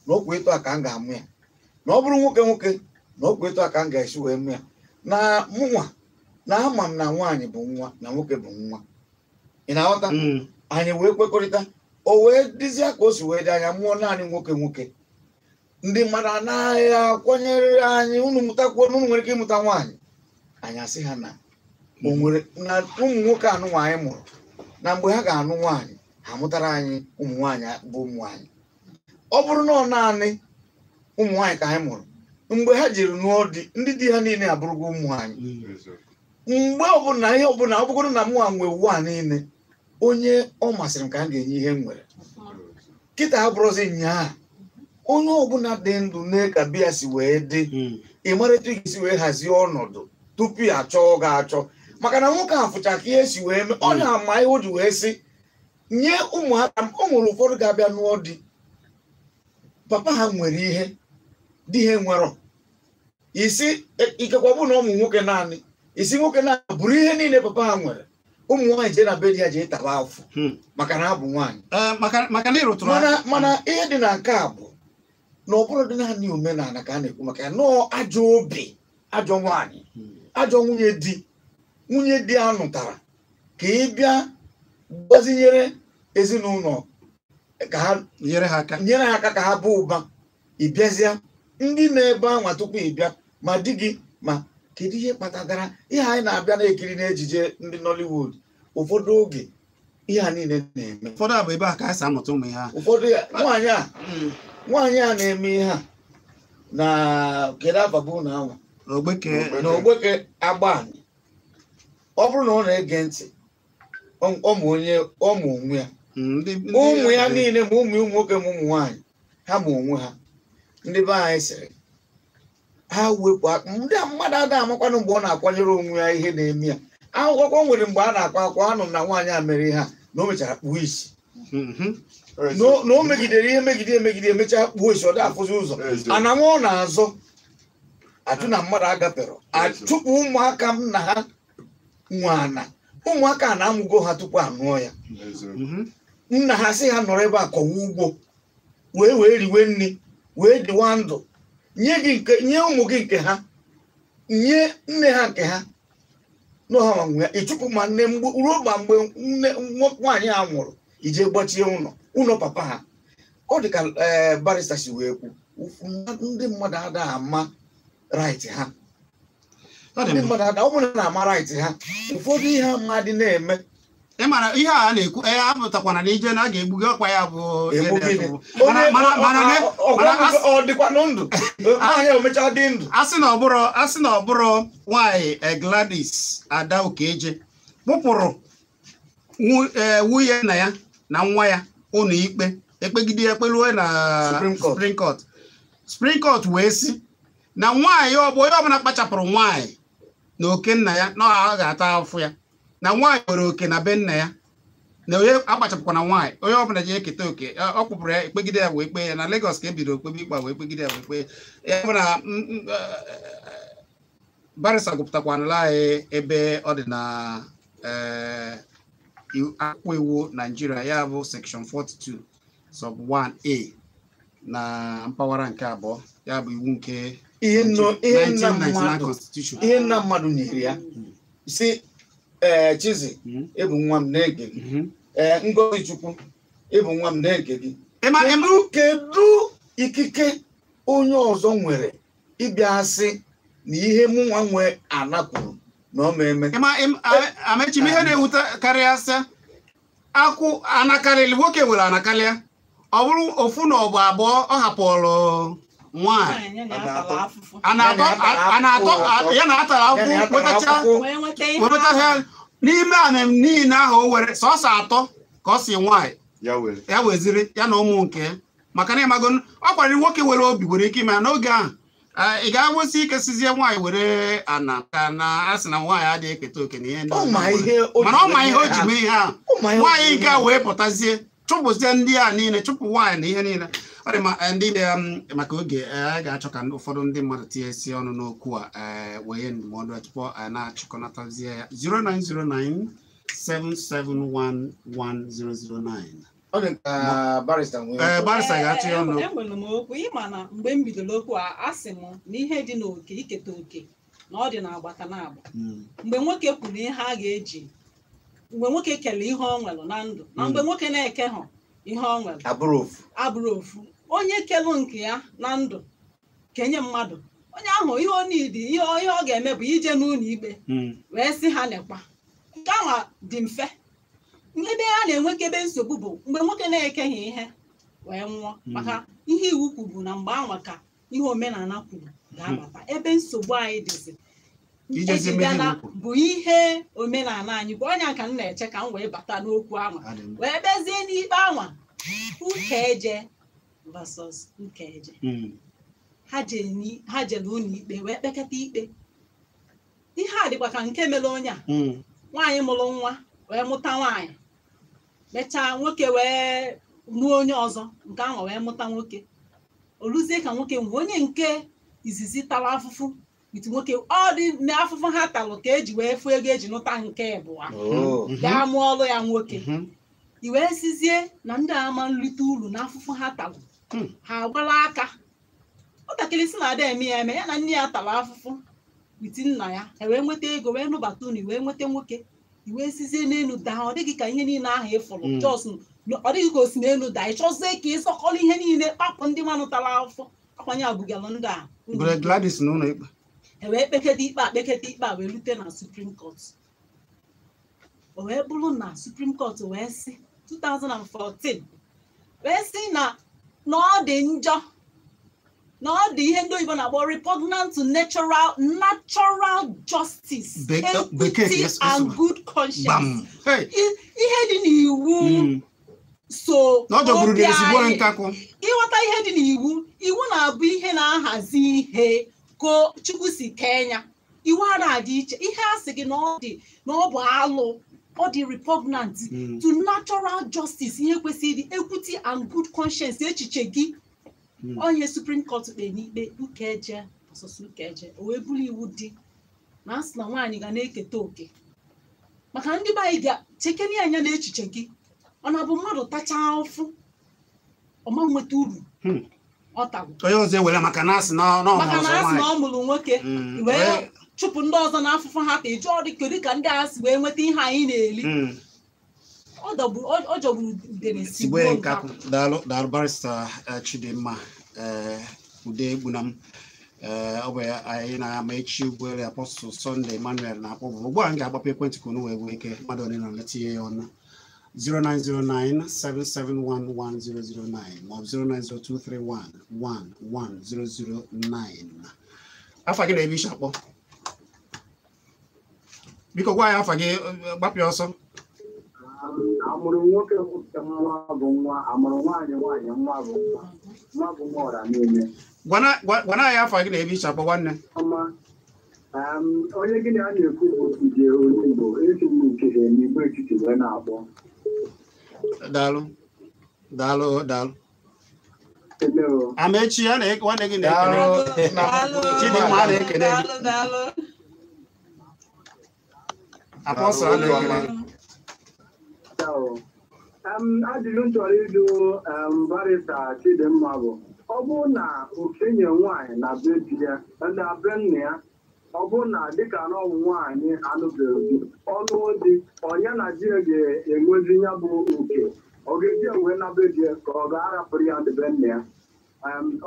na ọkwa etu a ka m ga-amụ ya na ọ bụrụ nwoke na ọkwa etu a ka m ga-esi wee mụ ya na mụnwa na ama m na nwaanyị bụ nwa na nwoke bụ nwa ị na-aghọta anyị wee kwekọrịta o wee dịzie ka o si wee dị anya mụọ naanị nwoke ndị mmadụ anaghị akwanyere anyị unu mụtakwuo na unu nwere ike ịmụta nwaanyị anyị asị ha na o nwere na ụmụ nwoke anụ nwaanyị mụrụ na mgbe ha ga-anụ nwaanyị ha mụtara anyị ụmụ nwaanyị bụ ụmụ nwaanyị. Ọ bụrụ na ọ naanị ụmụ nwaanyị ka anyị mụrụ mgbe ha jiri nụọ di ndị di ha niile abụrụgo ụmụ nwaanyị. Mgbe ọbụla ihe ọbụla ọ bụrụ na mụnwa nwe ụwa niile onye ọ masịrị m ka a ga-enye ihe m nwere kịta ha bụrụzi nyaa onye ọbụla dị ndụ ka biya si wee dị ị mara etu ị ga-esi wee hazie ọnọdụ tupu ị achọọ ga-achọ maka na nwoke ahụ fụcha ka ihe si wee mee ọ na-ama ihe o ji wee sị nye ụmụaka m. O nwere ụfọdụ ga-abịa nụọ di papa ha nwere ihe di ha nwere isi ikekwa bụ na ụmụ nwoke naanị isi nwoke naanị bụrụ ihe niile papa ha nwere ụmụ nwaanyị jee na be di ya jee taba afọ maka na ha bụ nwaanyị. Mana ihe dị na nke a bụ na ọ bụrụ dị naanị omenala ka a na-ekwu maka ya nọọ ajọ obi ajọ nwaanyị ajọ nwunye di a nụtara ka ị bịa gbazinyere ezinụlọ ka ha nyere ha aka ka ha bụ ụba ị bịazịa ndị na-ebe anwa tupu ị bịa ma di gị ma kedu ihe kpatara ihe anyị na-abịa na-ekiri n'ejije ndị Nollywood ụfọdụ oge ihe a niile na-eme ụfọdụ abụ ebe a ka a si amụta ụmụ ha ụfọdụ nwaanyị a na-eme ihe a na kedu afa bụ na anwa Ogbeke Agbani ọ bụrụ na ọ na-ege ntị ọmụ onwe ya ụmụ ya niile ma ụmụ nwoke ma ụmụ nwaanyị ha ma onwe ha ndị be anyị sịrị ha wepụ ndị mmadụ ada amakwanụ mgbe ọ na-akwanyere onwe ya ihe na-eme ya akwụkwọ nwere mgbe a na-akwa akwa anụ na nwaanyị a mere ha na o mechara kpuo isi na o megidere ihe megide emechaa kpuo isi ọ dị afụzi ụzọ ana nwa ọ na-azọ atụ na mmadụ agafere achụpụ ụmụaka m na ha nwana ụmụaka a na-amụgo ha tupu anụọ ya nna ha sị ha nọrọ ebe a kọwa ugbo wee riwe nri wee dịwa ndụ nye ụmụ gị nke ha nye nne ha nke ha n'ọha nwe ya ịchụpụ ma nne ruo ma mgbe nne nwaanyị a nwụrụ ije gbachie ụlọ papa ha. Ọ dị ka barista si wee kwu ndị mmadụ ada ama right ha ndị mmadụ ada ọ bụrụ na ama right ha ụfọdụ ihe mmadụ na-eme ị mara ihe a na-ekwu apụtakwana na ije na a ga-egbuga ọkwa ya bụ ọ dịkwa ndụ omecha dị ndụ asị na ọ bụrụ nwaanyị Gladys Ada Okeje kpụpụrụ nwunye nna ya na nwa ya ụlọ ikpe ekpegide ekpeluo na Supreme Court wee sị na nwaanyị onye ọbụla kpachapụrụ nwaanyị na oke nna ya na ọ ga-ata afụ ya na nwaanyị nwere oke na be nna ya na onye akpachapụkwa na nwaanyị onye ọbụla ji eketa oke ọ kpụpụrụ ya ekpegide ya wee kpee ya na Lagos ka ebido okpebe ikpe wee kpegide ya wee kpee ya bụ na barịsa gụpụtakwanala anyị ebe ọ dị na akwụkwọ iwu Nigeria ya bụ section 42 sub 1A na mpaghara nke abụọ ya bụ iwu nke 1999 constitution ihe nna mmadụ nyere ya si Chizi ịbụ nwa m na-ege gị Ngozi Chukwu ịbụ nwa m na-ege gị kedu ikike onye ọzọ nwere ịbịa sị na ihe mụ nwa nwe anakwuru na ọ ma-eme amechi m ihe na-ewute karịa sị akwụ anakarịrị nwoke nwere anakarịa ọ bụrụ ofu na ọbụ abụọ ọ hapụrụ nwaanyị ya na-atara akwụkwọ wetacha ha n'ime anị niile ahụ o were sọsọ atọ ka ọ si nwaanyị ya weziri ya na ụmụ nke maka na ịmago ọ kwarịrị nwoke nwere obi nwere ike ime ya n'oge ahụ ị ga-agwụsị ike sizie nwaanyị were ana ka na asị na nwaanyị adịghị eketa oke na ihe ndị mana ọ ma ihe o ji mee ihe ahụ nwaanyị nke a wee pụtazie chụpụzie ndị a niile chụpụ nwaanyị na ihe niile ọ dị ndị maka oge a ga-achọ ka ụfọdụ ndị mmadụ tinyesi ọnụ n'okwu a wee ndụmọdụ tupu a na-achịkọnatazie ya 09097711009 barista ga-achị ọnụ enwere m okwu ịma na mgbe m bidoro okwu a asị m na ihe dị n'oke iketa oke na ọ dị na-agbata na-agba mgbe nwoke kwuru ihe a ga-eji mgbe nwoke kele ihe ọ nwere na ndụ na mgbe nwoke na-eke ha ihe ọ nwere abụrụ ofu onye kelu nke ya na ndụ kenye mmadụ onye ahụ ihe onidi ihe ọ ga-eme bụ ije n'ụlọ ikpe wee sị ha nekwa nke ahụ dị mfe ebe a na-enwekebe nsogbu bụ mgbe nwoke na-ekeghị ihe wee nwụọ maka ihe iwu kwuru na mgbe anwa ka ihe omenala kwuru ga-abata ebe nsogbu anyị dịzi ejigana bụ ihe omenala anyị bụ onye ka m na-eche ka m wee bata n'okwu anwa wee bezie n'ikpe anwa Ukeje versus Ukeje ha jere ụlọ ikpe wee kpekọta ikpe ihe a dịkwa ka nke mere onye a nwaanyị mụrụ nwa wee mụta nwaanyị mechaa nwoke wee mụọ onye ọzọ nke ahụ wee mụta nwoke oluzie ka nwoke nwee onye nke izizi tara afụfụ iti nwoke ọ dị n'afụfụ ha talụ ka eji wee fụ ego eji nụta nke abụọ gaa mụọ ọrụ ya nwoke i wee sizie na ndị ama nrite uru n'afụfụ ha talụ ha agbara aka nwatakịrị si na-ada eme ya eme ya na nne ya tara afụfụ iti nna ya wee nweta ego wee nụbata unu wee nweta nwoke iwee sizie n'elu daa ọ dịghị ka ihe niile ahụ ịfụrụ jos ọ dịghị ka o si n'elu daa ị chọzie ka ịsọkọrọ ihe niile kpapụ ndị mmanụ tara afụfụ akwanye abụgalụ ndị a Gladys n'ụlọ ikpe wee kpeketa ikpe a wee rute na Supreme Court o wee bụrụ na Supreme Court wee sị 2014 wee sị na ọ dị njọ na ọ dị ihe ndị oyibo na-akpọ repugnant to natural justice, equity and good conscience. Ihe dị n'iwu so ịghọta ihe dị n'iwu na-abụ ihe na-ahazi ihe ka Chukwu si Kenya iwu a na-adị iche ihe a sị gị na ọ bụ alụ ọ dị repugnant to natural justice ihe kwesịrị equity and good conscience echiche gị onye Supreme Court kpe n'ikpe Ukeje ọsọsọ Ukeje o wee bụrụ iwu dị na asị na nwaanyị ga na-eketa oke maka ndị be anyị ga-chekere anya n'echiche gị ọ na-abụ mmadụ tacha afụ ọma nweta uru ọ tagbu onye ọzọ ewere maka na asị na ọ mụrụ nwoke wee chụpụ ndị ọzọ n'afụfụ ha ka ịjụ ọdị kedu ka ndị a si wee nweta ihe anyị na-eli ọ jọgburu udere sigbe nkakụ daalụ barrister Chidimma ude egbunam ọ bụ anyị na-ama echi ugwere Apostle Sunday Emmanuel na-akpọ bụ ugbu a m ga-agbapụ ekwentị ka unu wee nwee ike mmadụ onye na tinye ya ọnụ 0909-771-1009 maọbụ 09023111009 afa gị na-ebe isi akpọ biko gwa anyị afa gị gbapịa ọsọ amụrụ nwoke nwa bụ nwa amụrụ nwaanyị nwa bụ nwa bụ nwa ọra niile gwana anyị afa gị na-ebe isi akpọ nwanne onye gị na a na-ekwu bụ ije onye Igbo esi m nke n'Igbo etiti wee na-akpọ daalụ Amechi ya na nwanne gị na-ekele Chidimma na-ekele Apostle na-ekele ajụjụ m chọrọ ịjụ barrister Chidimma bụ ọ bụrụ na okenye nwaanyị na be di ya na be nna ya ọ bụrụ na dịka na ọnwụ nwaanyị anụbeghị ọnụ dị ọnya na di ya ga-enwezi ya bụ oke ọ ga-eji wee na be di ya ka ọ ga-arapụrụ ya be nna ya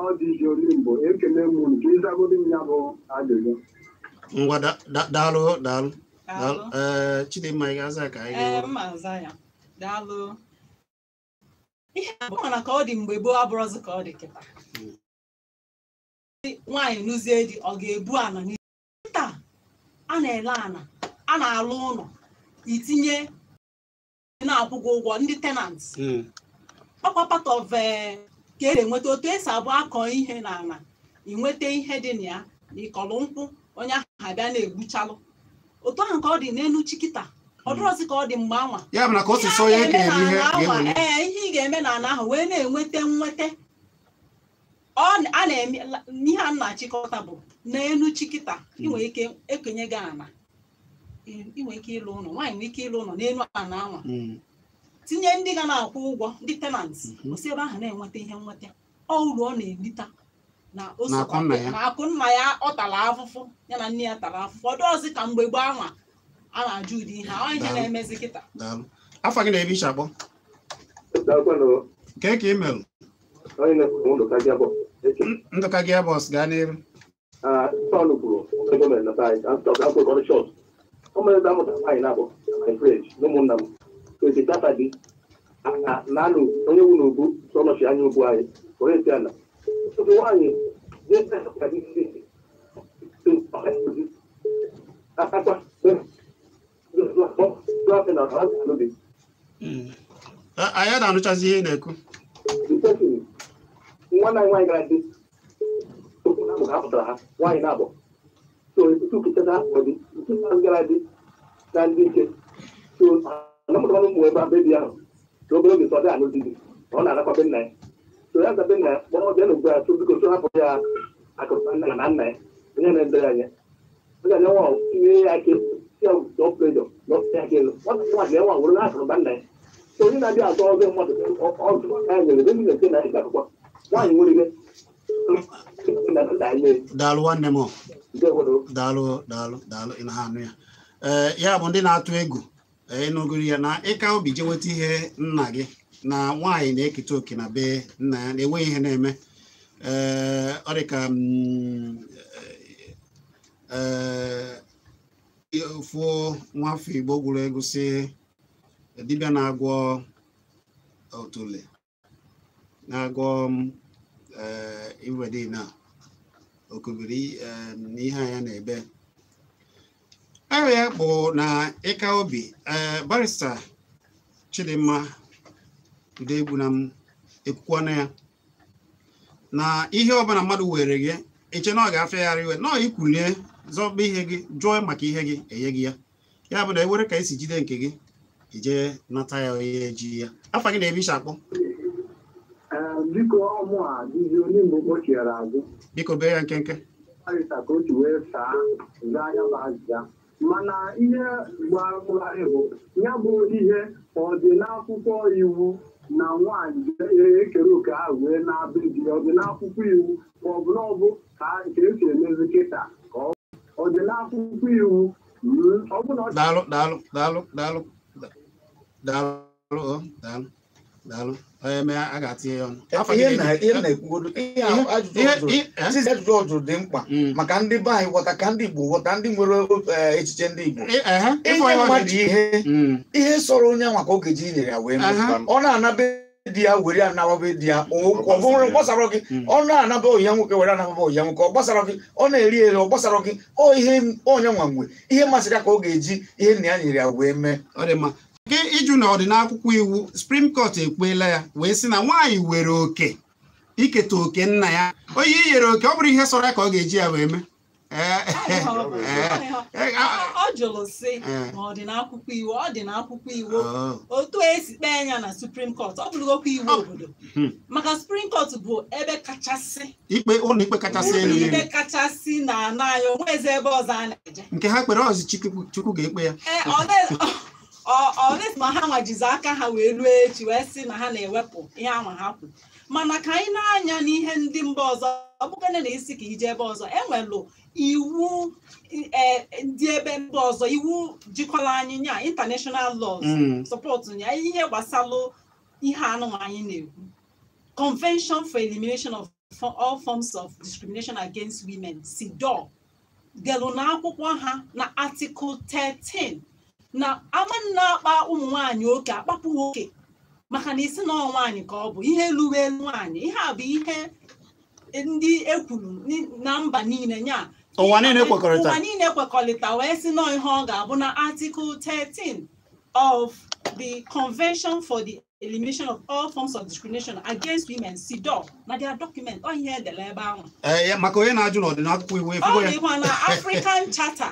ọ dị iji olu Igbo ekele m nke ịzagodi m ya bụ ajụjụ ngwa daalụ Chidimma ị ga-aza ka anyị daalụ ihe abụ mana ka ọ dị mgbe gboo abụrụzi ka ọ dị kịta nwaanyị n'ụzie di ọ ga-ebu ana taa a na-ele ana a na-alụ ụlọ itinye na-akwụgwọ ụgwọ ndị tenants ọkwa part of ka e enweta otu esi abụ akọ ihe na ana inweta ihe dị na ya na ịkọrọ nkwụ onye ahụ abịa na-egbuchalụ otu ahụ ka ọ dị n'elu chikịta ọ dịrọzi ka ọ dị mgbe anwa ya bụ na ka o si so ya ihe ị ga-eme na ana ahụ wee na-enweta nnweta a na-eme ihe a na-achịkọta bụ n'elu chikịta inwere ike ekenye gị ana inwere ike ịlụ ụlọ nwaanyị nwere ike ịlụ ụlọ n'elu ana anwa tinye ndị ga na-akwụ ụgwọ ndị tenants osi ebe ahụ na-enweta ihe nweta ọ uru ọ na-erita na akụ nna ya ọ tara afụfụ ya na nne ya tara afụfụ ọ dịọzi ka mgbe gboo anwa a na-ajụ ụdị ihe ọ ihe na-emezi kịta afa gị na-ebe iche akpọ ka ị merụ onye na-ekwu Ndụka gị bọs gaa n'iru. Son kwuru gọọmenti na saịdị akwụkwọ shọt o mere na amụta nwaanyị na-abụ my friend na ụmụnna m so esi tata dị na-anụ onye wu n'ubu sọnọchi anya ugbu anyị onye si ala oge nwaanyị Anyị na-anụchazi ihe ị na-ekwu. nwanne anyị nwaanyị gara dị apụtara ha nwaanyị na-abụ so tukecha ọdị gara dị na ndị ike so anamụtara ụmụ ebe bebi ahụ n'obere oge sọ dị anụ di ọ na-agakwa be nna ya so ya zabe nna ya kpọrọ bịa n'ugbu ya so biko so hapụ ya akụkụ nna na nna ya onye na-edere anya ọ ga-abịa nwa tinye ya ake si dọ plejọ n'ọsị aka elu nwata nwaanyị ya nwa were akụrụba nna ya so onye na-abịa azọ ọzọ mmadụ ọzọ ya nyere ebe ndị na-eke na ịga akwụkwọ nwaanyị nwere ihe daalụ nwanne m daalụ ị na-anụ ya ya bụ ndị na-atụ egwu ịnụgoro ya na ịka obi je nweta ihe nna gị na nwaanyị na-eketa oke na be nna ya na-enweghị ihe na-eme ọ dị ka ofu nwafọ Igbo gwuru egwu si dibịa na-agwọ otule na-agwọ iwede na okobiri n'ihe anya na-ebe ahụ ya bụ na ịka obi barista Chidimma Udegbu na m ekwukwana ya na ihe ọbụla mmadụ were gị eche na ọ ga-afịagharị iwe na ikwulie zọba ihe gị jụọ maka ihe gị enye gị ya ya bụ na ewere ka esi jide nke gị ije nata ya onye ji ya afa gị na-ebe akpọ biko ọmụ a dịzi onye mgbe kpochiere azụ biko bee ya nkenke arịta ka o ji wee saa zaa anya bụ azịza mana ihe gbagharị bụ ya bụ ihe ọ dị n'akwụkwọ iwu na nwaanyị ekere oke ahụ wee na-abụ di ọ dị n'akwụkwọ iwu ma ọ bụ na ọ bụ ka esi emezi kịta ka ọ dị n'akwụkwọ iwu ọ bụ na daalụ a ga-atinye ya ọnụ ihe na-ekwugodo ajụjụ ọjụrụ dị mkpa maka ndị be anyị ghọta ka ndị Igbo ghọta ndị nwere echiche ndị Igbo inye mmadụ ihe sọrọ onye nwa ka ọ ga-eji nyere ya wee ọ na-anabe di ya were anababe di ya ọ bụrụ gbasara gị ọ na-anaba oyi ya nwoke were anababa oyi ya nwoke ọ gbasara gị ọ na-eri eri ọ gbasara gị ihe onye nwa nwe ihe masịrị ya ka ọ ga-eji ihe nna ya nyere ya wee mee ọ dị mma nke ịjụ na ọdịnakwụkwọ iwu Supreme Court ekpeela ya wee sị na nwaanyị were oke iketa oke nna ya onye inyere oke ọ bụrụ ihe sọrọ ya ka ọ ga-eji ya wee mee ọ jụrụ sị ma ọ dị n'akwụkwọ iwu ọ dị n'akwụkwọ iwu otu esi kpee anya na Supreme Court ọ bụrụgokwa iwu obodo maka Supreme Court bụ ebe kachasị ụlọ ikpe kachasị elu ikpe kachasị na ana anyị onwezi ebe ọzọ a na-eje nke ha kpere ọzọ Chukwu ga-ekpe ya ọdịs ma ha nwajizi aka ha wee ruo echi wee sị na ha na-ewepụ ihe anwa ha kwuru mana ka anyị na-anya n'ihe ndị mba ọzọ ọ bụgana na isi ka ije ebe ọzọ enwelụ iwu ndị ebe mba ọzọ iwu jikọrọ anyị nya international laws sọpọtụ ya ihe gbasalụ ihe anụnwa anyị na-ekwu Convention for Elimination of All Forms of Discrimination Against Women CEDAW delụ n'akwụkwọ ha na Article 13 na amanna akpa ụmụ nwaanyị oke akpapụ oke maka na isi na nwaanyị ka ọ bụ ihe luru elu nwaanyị ihe a bụ ihe ndị ekwuru na mba niile nya ụwa niile kwekọrịta wee sị nọ ihe ọ ga-abụ na Article 13 of the Convention for the Elimination of All Forms of Discrimination Against Women CEDAW na their document ọ ihe edela ebe ahụ maka onye na-ajụ na ọdịnakwụkwọ iwu efugo ya ọ dịkwa na African Charter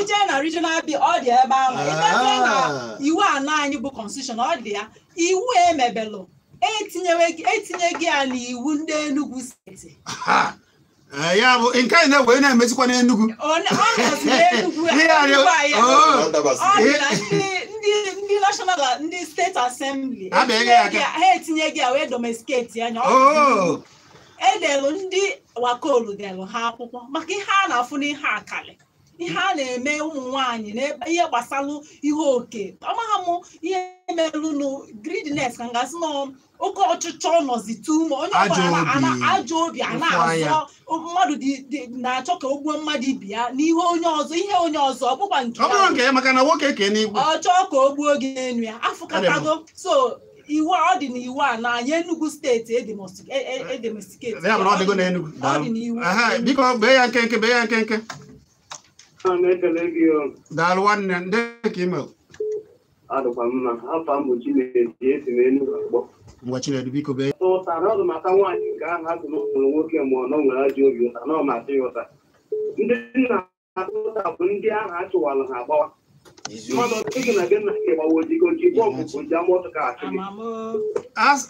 ije na regional bill ọ dị ebe ahụ ebe na iwu ana anyị bụ constitution ọ dị ya iwu emebelụ etinye gị ya n'iwu ndị Enugu steeti ya bụ nke anyị na-ewe na-emezikwa n'Enugu ndị national ndị steeti assembly ha etinye gị ya wee domesticate anya edelụ ndị wakolu delụ ha akwụkwọ maka ihe a na-afụ n'ihe akali ihe a na-eme ụmụ nwaanyị na ihe gbasara ihe oke amaghị m ihe merụnụ greediness ka ngasị na oke ọchịchọ nọzi tumo onye ọbụla ajọ obi a na-azọ mmadụ na-achọ ka o gbuo mmadụ ibi ya n'ihe onye ọzọ ihe onye ọzọ ọ bụkwa nke ya maka na nwoke ke n'igwe ọ chọọ ka o gbuo gị enu ya afụkatago so iwu ọ dị n'iwu a na anyị Enugu steeti edemastiketi biko bee ya nkenke daalụ nwanne ndị ka ime adụkwa mma afọ mbụ Chinedu esi n'Enugu akpọ ngwa Chinedu biko bee ụta na ọdụ maka nwaanyị nke ahụ ha tụrụ nwoke ma ọ nọ nwere ajọ obi ụta na ọ masị ya ụta ndị nna ụta bụ ndị ahụ a chụwalụ ha agbawa mmadụ ọtụtụ na be nna nke gbawa ojigoji bọọbụ bụ ji ama ọtụ ka achị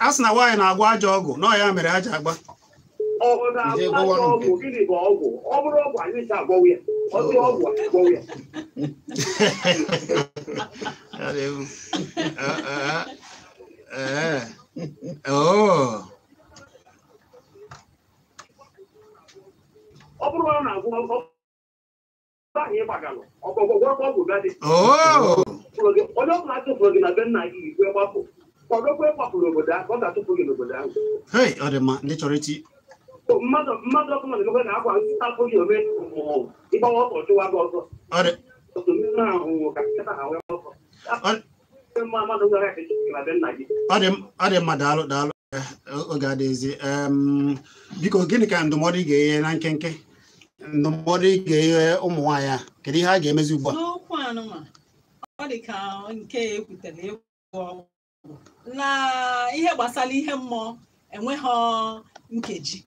a sị na nwaanyị na-agwa ajọ ọgwụ na ya mere aja agba ọgwụ na-agba ajọ ọgwụ gịnị bụ ọgwụ ọ bụrụ ọgwụ anyị ji agwọwụ ya ọ bụrụ ọgwụ agwọwụ ya ọ bụrụ na ọ na-agwọ ọgwụ gadị onye ọbụla atụfụrụ gị na be nna gị igwe gbapụ kwadokwe gbapụrụ obodo ahụ ọ ga-atụfu gị n'obodo ahụ ọ dị mma ndị chọrọ iti mmadụ ọbụla na-emekwa na akwa ntapụ gị ome ịgbawa ọsọ chụwa gị ọzọ ahụ ka nkịta ha wee ọsọ mmadụ nwere na be nna gị ọ dị mma daalụ oge adịghịzi biko gịnị ka ndụmọdụ ị ga-enye na nkenke ndụmọdụ ị ga-enye ụmụ nwaanyị a kedu ihe a ga-emezi ugbu a n'okwu anụma ọ dị ka nke ekwutere egwu ọgwụ na ihe gbasara ihe mmụọ enweghị nkeji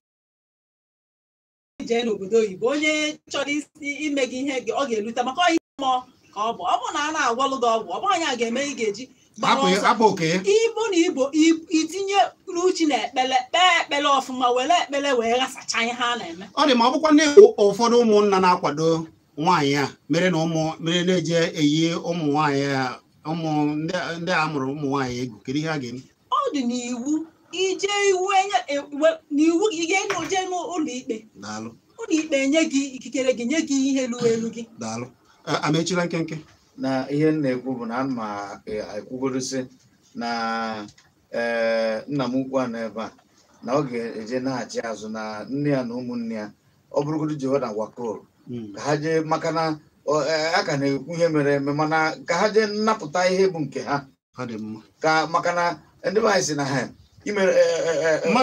jee n'obodo oyibo onye chọrọ isi ime gị ihe ọ ga-elute maka ihe mmụọ ka ọ bụ na a na-agwọlụ gị ọgwụ ọ bụ anyị a ga-eme ị ga-eji ibu na igbo itinye uchi na ekpele kpee ekpele ọfụma were ekpele wee ghasacha ihe a na-eme ọ dị ma ọ bụkwa na ụfọdụ ụmụnna na-akwado nwaanyị a mere na-eje eyi ụmụ nwaanyị ụmụ ndị a mụrụ ụmụ nwaanyị egwu kedu ihe a ga-eme ọ dị n'iwu ije n'iwu gị ga-eje n'ụlọ ikpe ụlọ ikpe enye gị ikikere gị nye gị ihe elu gị daalụ amechila nkenke na ihe m na-ekwu bụ na ana m ekwugodosi na nna m ukwu a n'ebe a na ọ ga-eje na-achị azụ na nne ya na ụmụnne ya ọ bụrụgodo Jehova na Wakoro ka ha jee maka na a ka na-ekwu ihe mere eme mana ka ha jee nnapụta ihe bụ nke ha ka maka na ndị be anyị si na ha imere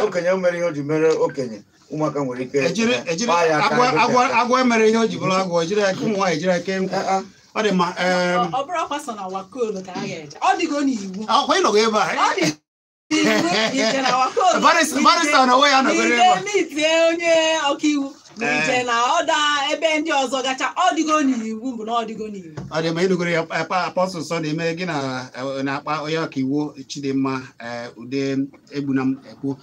okenye mere ihe o ji mere okenye ụmụaka nwere ike agwọ emere ihe o ji bụrụ agwọ ụmụ nwaanyị jiri aka ọ dị mma ọ bụrụ ọkwa so na Wakoro ka a ga-eje ọ dịgo n'iwu ọkwa ịnọgo ebe a barịsta na onwe ya nọgoro ebe a n'itie onye ọkaiwu ije na ọda ebe ndị ọzọ gacha ọ dịgo n'iwu bụ na ọ dịgo n'iwu ọ dị mma ịnụgoro ya apọstụl sọ na-eme gị na-akpa onye ọkaiwu Chidimma Ude Egbunam ekwu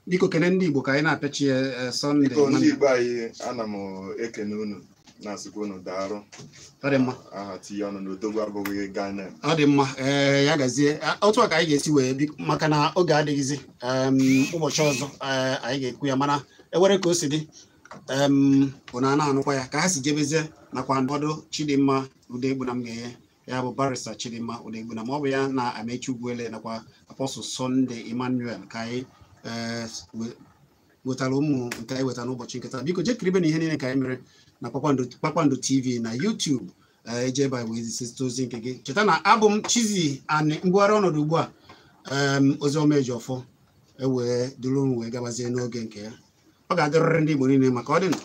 biko kene ndị Igbo ka anyị na-apịachi Sọnde ndị Igbo anyị ana m ekene unu na-asịkwa unu daarụ ọ dị mma aha tinye ọnụ n'odogwu abụghị Ghana ọ dị mma ya gazie otu a ka anyị ga-esi wee maka na oge adịghịzi ụbọchị ọzọ anyị ga-ekwu ya mana ewere ka o si dị bụ na na-anụkwa ya ka ha si jebezie nakwa ndọdụ Chidimma Ude Egbunam ga-enye ya bụ barịsta Chidimma Ude Egbunam ọ bụ ya na Amechi Ugwuele nakwa apọstụl Sunday Emmanuel ka anyị wetara ụmụ nke anyị wetara n'ụbọchị nketa biko jekiribe na ihe niile ka anyị mere na Kpakpando TV na YouTube eje ebe wee zisite ozi nke gị cheta na abụ m Chizzy Ani mbugharị ọnọdụ ugbu a Oziọma Ejiofor ewee duru m wee gabazie n'oge nke ya ọ ga-adịrịrị ndị Igbo niile maka ọ dị ndụ